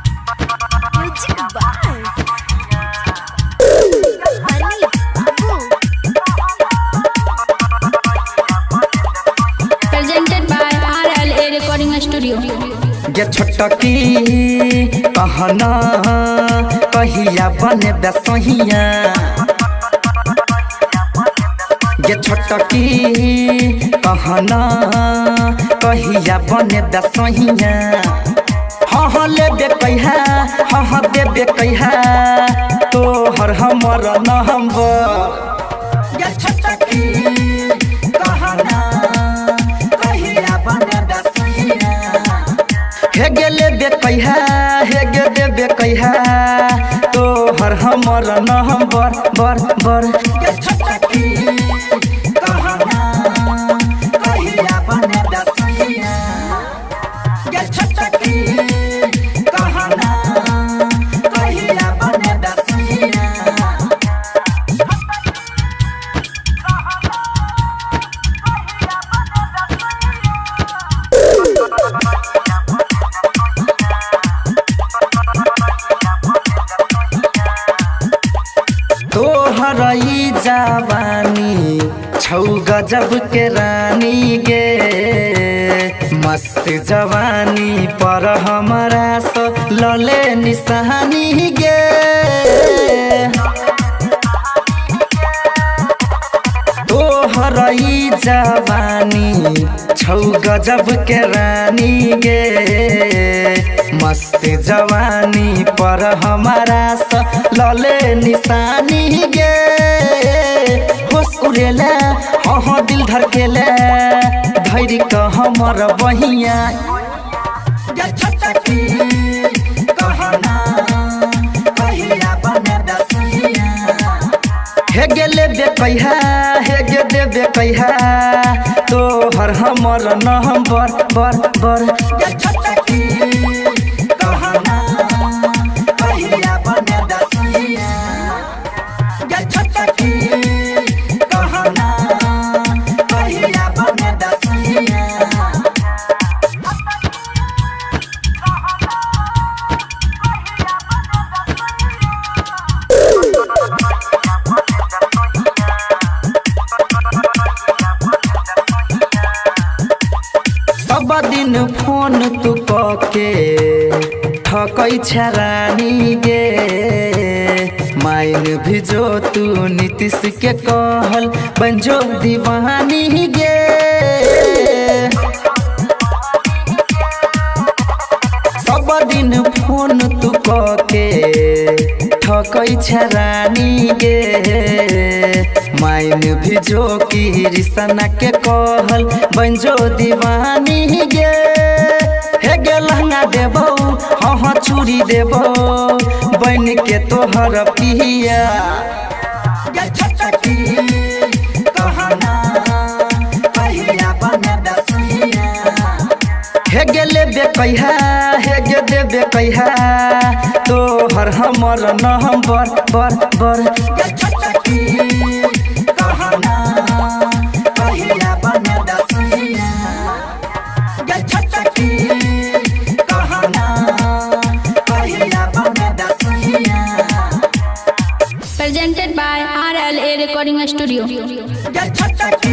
Music by Honey Babu. Presented by RLA Recording Studio. गे छोटकी कहना कहिया बने बेसहिया गे छोटकी कहना कहिया बने बेसहिया हाँ लेबे कहिया हाँ देबे कहिया तोहर हमर नंबर गे छोटकी कहना कहिया बने बेसहिया हे गेले बे कहिया हे गे देबे कहिया तोहर हमर नंबर बर गे छोटकी कहना कहिया बने बेसहिया गे छोटकी कहना कहिया बने बेसहिया तोहर ई जवानी छौ गजब के रानी गे मस्त जवानी पर हमारा सो लले निशानी गे तोहर ई जवानी छौ गजब के रानी गे मस्त जवानी पर हमारा स लले निशानी गे होश उड़ेले हाँ दिल धड़केले धैर्य का हमर बहिया गे छोटकी कहना कहिया बने बेसहिया हे गेले बे कहिया हे गे देबे कहिया तोहर हमर नंबर बर गे छोटकी कहना कहिया बने बेसहिया गे छोटकी कहना कहिया बने बेसहिया सब दिन फोन तू कके ठकै छरानी गे माइन भिजो तू नीतीश के कहल बंजो दीवानी गे सब दिन फोन तू कके ठकै छरानी गे माइन भिजो की रिसना के कहल बंजो दीवानी गे हे गे लहंगा देबो हाँ चूड़ी देबो बन के तोहर पिया गे छोटकी कहना कहिया बने बेसहिया हे गे लेबे कहिया हे गे देबे कहिया तोहर हमर नंबर बर गे छोटकी कहना कहिया बने बेसहिया गे छोटकी कहना कहिया बने बेसहिया Presented by RLA Recording Studio. गे छोटकी